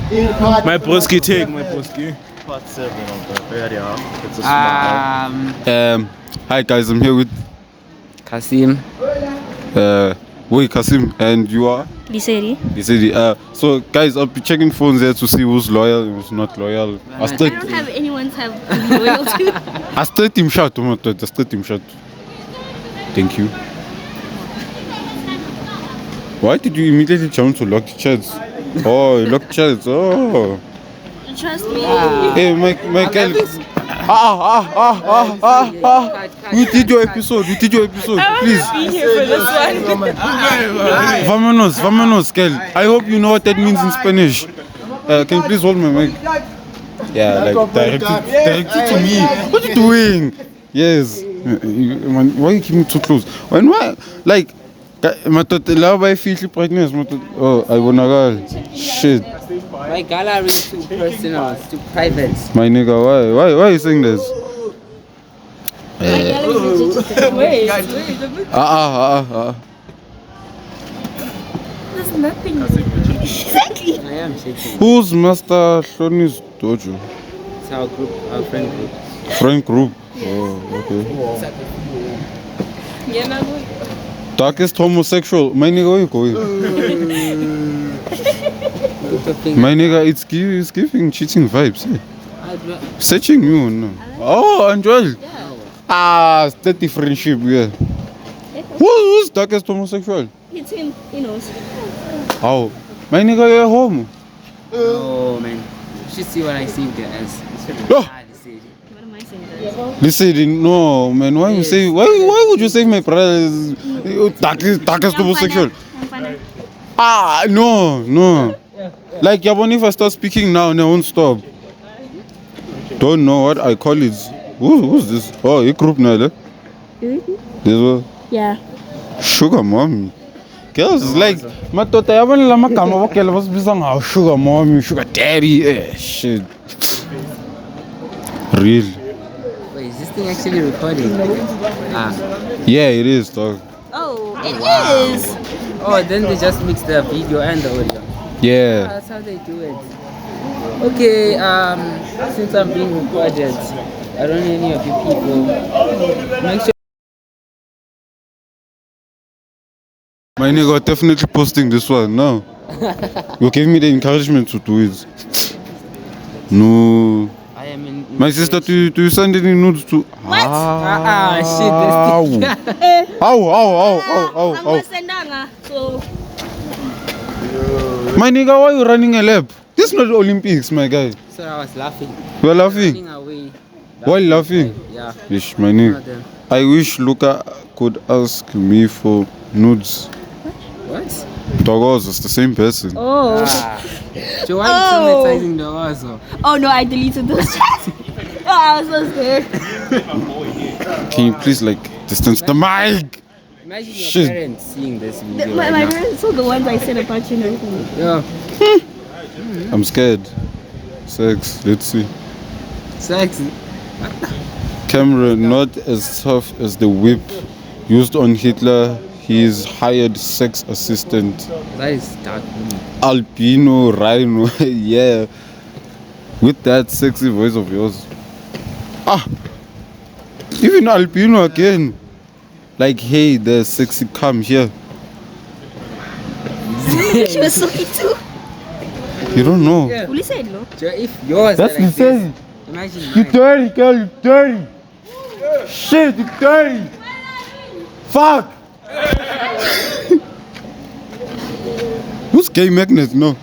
My broski take, my broski. Part 7 of the very It's a small Hi guys, I'm here with Kasim. wait, Kasim, and you are? Liseri. Lisedi. So guys, I'll be checking phones there to see who's loyal and who's not loyal. I don't have anyone to be loyal to. I start him shot, Thank you. Why did you immediately jump to locked chats? Oh, you locked chats. Oh. Trust me. Hey, my girl. You did your episode. Please. Be here for this one. Vamonos, girl. I hope you know what that means in Spanish. Can you please hold my mic? Yeah, like directed to me. What are you doing? Yes. Why you keeping too close? Why? Like, I feel pregnant. Oh, I wanna go. Shit. My gallery is too personal, it's too private. My nigga, why are you saying this? Wait. There's nothing. Exactly. I am shaking. Who's Master Shoni's dojo? It's our group, our friend group. Friend group. Oh, okay. Darkest homosexual. My nigga, where you going? My nigga, it's giving cheating vibes. Eh? Searching you, no? Oh, Angel. Yeah. Steady friendship, yeah. Who's darkest homosexual? It's him. He knows. How? My nigga, you're homo. Oh man, you should see what I see there as. Oh. What am I saying? Listen, no, man. Why you say? Why would you say my brother is darkest homosexual? No. Like Yabon, if I start speaking now, they won't stop. Don't know what I call it. Who's this? Oh, a group now, eh? This one? Yeah. Sugar mommy. Girls like matota yabona la magama wokela basibiza ngawo sugar mommy, sugar daddy, shit. Real. Wait, is this thing actually recording? Yeah, it is, dog. Oh, it is. Oh, then they just mix the video and the audio. Yeah. That's how they do it. Okay, since I'm being recorded, I don't know any of you people. Make sure. My nigga, definitely posting this one now. You gave me the encouragement to do it. No. I am in. My sister, do you send any nudes to? What? Shit. Ow. I'm sendanga. So. My nigga, why are you running a lap? This is not the Olympics, my guy. So I was laughing. You are laughing? Running away. Why laughing? Yeah. Ish, my nigga. I wish Luca could ask me for nudes. What? Dogos, it's the same person. Oh. So why are you traumatizing the also? Oh no, I deleted those chats. Oh, I was so scared. Can you please distance the mic? Imagine your Shit. parents seeing this video. My right now. parents saw the ones I said about you and everything. Yeah. I'm scared. Sex, let's see. Sex. Camera not as tough as the whip used on Hitler. His hired sex assistant. That is dark. Albino Rhino. Yeah. With that sexy voice of yours. Even Albino again. Like, hey, the sexy, come here. She was so cute too. You don't know. Yeah. Uli said no. So if yours That's are like insane. this, imagine You mine. dirty, girl, you dirty. Shit, you dirty. Fuck. Who's gay magnet? No.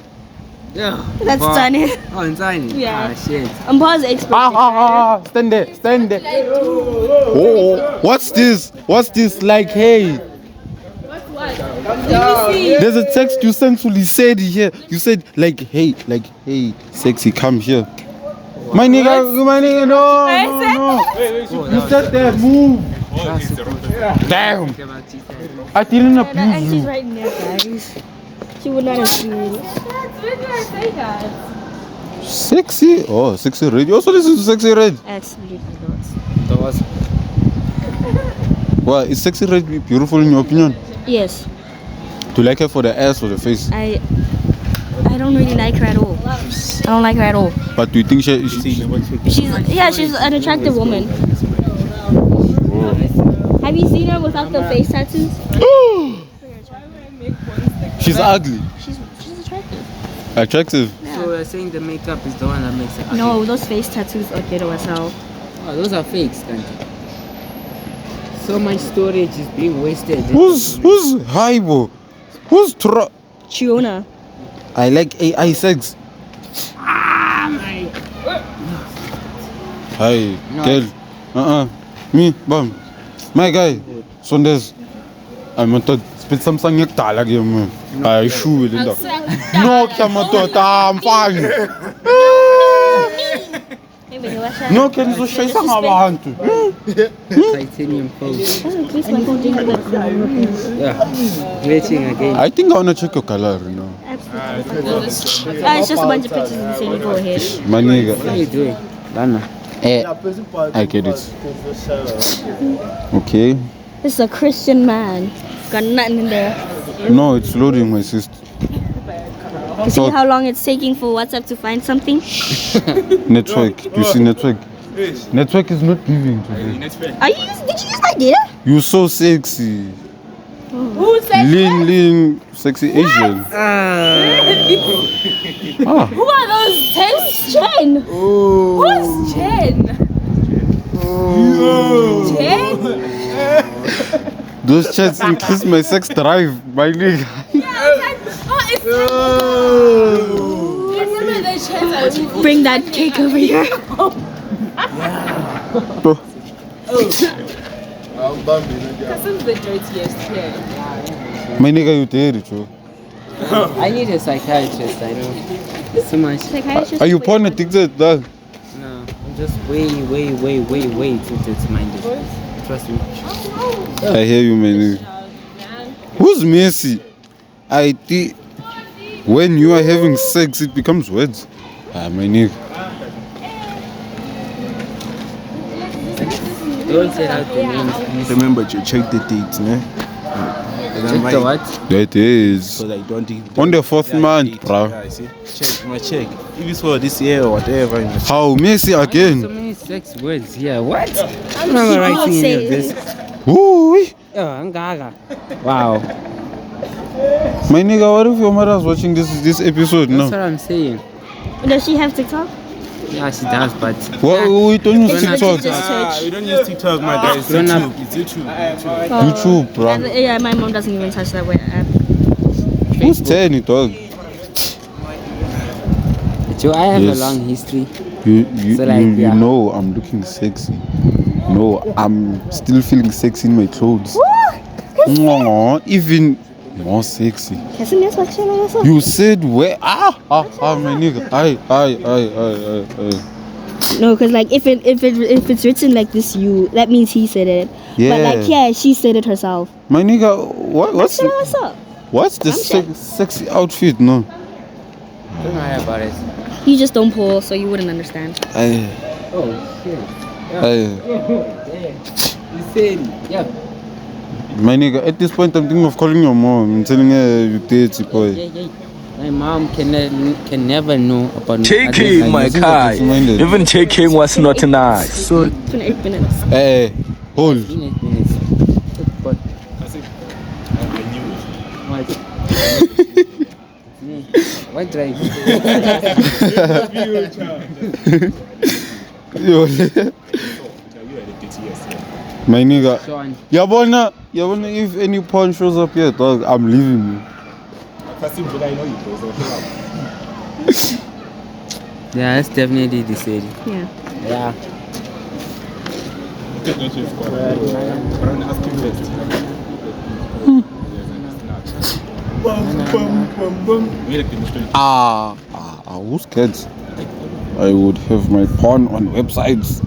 Yeah. That's Fuck. Tani. Oh, it's tiny. Yeah. Shit. I'm pause expert. Stand there. Oh, what's this? Like, hey. There's a text you sent to Lisedi here. You said, hey, sexy, come here. My nigga, no. You said that, move. Damn. I didn't And abuse she's you. right there, guys. She would not have seen it. Sexy? Oh, Sexy Red. You also listen to Sexy Red? Absolutely That was. Why? Is Sexy Red beautiful in your opinion? Yes. Do you like her for the ass or the face? I don't really like her at all. I don't like her at all. But do you think she's She's an attractive woman. Have you seen her without the face tattoos? she's ugly? She's attractive. Attractive? So you're saying the makeup is the one that makes it? No, those face tattoos are ghetto as hell. Oh, those are fakes, Dante. So much storage is being wasted. Who's Haibo? Who's Chiona. I like AI sex. Hi, girl. Me, bam. My guy. Sondes. I'm not spit some song yakudala ke man. I shoe Linda. No, I'm fine. No, can you show some abantu? Titanium pose. Yeah, glitching again. I think I wanna check your color, you know. It's just a bunch of pictures in the same. Go ahead. My nigga. What are you doing? Lana. I get it. Okay. This is a Christian man. Got nothing in there. No, it's loading, my sister. You see how long it's taking for WhatsApp to find something? Network. You see network? Network is not giving today. Did you use my data? You so sexy. Who said Lean, sexy Asian. Who are those? Chen? Who's Chen? Chen? Those chats increase my sex drive, my nigga. Bring that cake over here. Cousin's the dirtiest here. My nigga, you did it, bro. I need a psychiatrist, I know. So much. Psychiatrist? Are you porn addicted, dog? No, I'm just way too dirty-minded. Trust me. I hear you, my nigga. Who's Messi? I think when you are having sex, it becomes words. My nigga. Don't say how to name. Remember to check the dates, man. Check the what? That is. So that you don't On the 4th month, bro. Yeah, see? Check. If it's for this year or whatever. How Messi So again? many sex words here. What? I'm not writing any of this. Ooh. Oh, I'm gaga. Wow. My nigga, what if your mother's watching this episode That's now? what I'm saying. Does she have TikTok? Yeah, she does, but What? We don't use TikTok. We don't use TikTok, my guy. It's Grown up. YouTube. It's YouTube. YouTube, bro. Yeah, my mom doesn't even touch that app. Who's 10 it, dog? Joe, I have Yes. a long history. You So like, yeah. know I'm looking sexy. No, I'm still feeling sexy in my clothes. Mwah, even more sexy. You said where? My nigga. Aye. No, because like if it's written like this, that means he said it. Yeah. But like she said it herself. My nigga, what's What's up? what's the sexy outfit? No. Don't worry about it. You just don't pull, so you wouldn't understand. Aye. Oh, shit. Aye. You said, yeah. My nigga, at this point I'm thinking of calling your mom and telling her you dirty boy. Yeah. My mom can never know about Taking my guy. Even taking was not nice. So 28 minutes. Hey, hold. 8 minutes. But what drive? Yo. My nigga. Sean. Yabona, if any porn shows up here, dog, I'm leaving you. Yeah, that's definitely the city. Yeah. Yeah. Who's kids? I would have my porn on websites.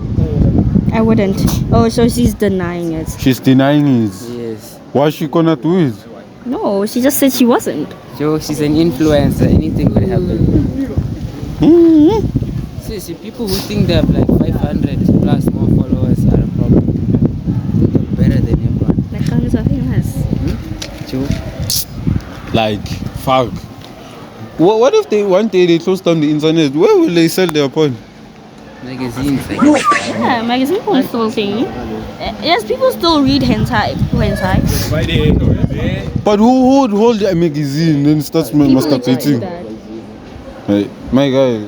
I wouldn't. Oh, so she's denying it. She's denying it. Yes. Why she gonna do it? No, she just said she wasn't. So she's an influencer. Anything could happen. See, people who think they have like 500 plus more followers are a problem. They're better than everyone. Like how is her famous? Joe. Like, fuck. What if they one day they close down the internet? Where will they sell their porn? Magazines. Yeah, magazine porn is still a thing. Yes, people still read hentai. Hentai. But who would hold a magazine and starts masturbating? Hey, my guy,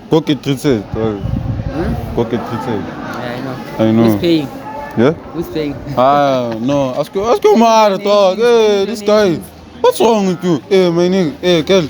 go get treated. Go get treated. Yeah, I know. Who's paying? Yeah? Who's paying? No. Ask your mother, dog. Hey, this guy. What's wrong with you? Hey, my nigga. Hey, girl.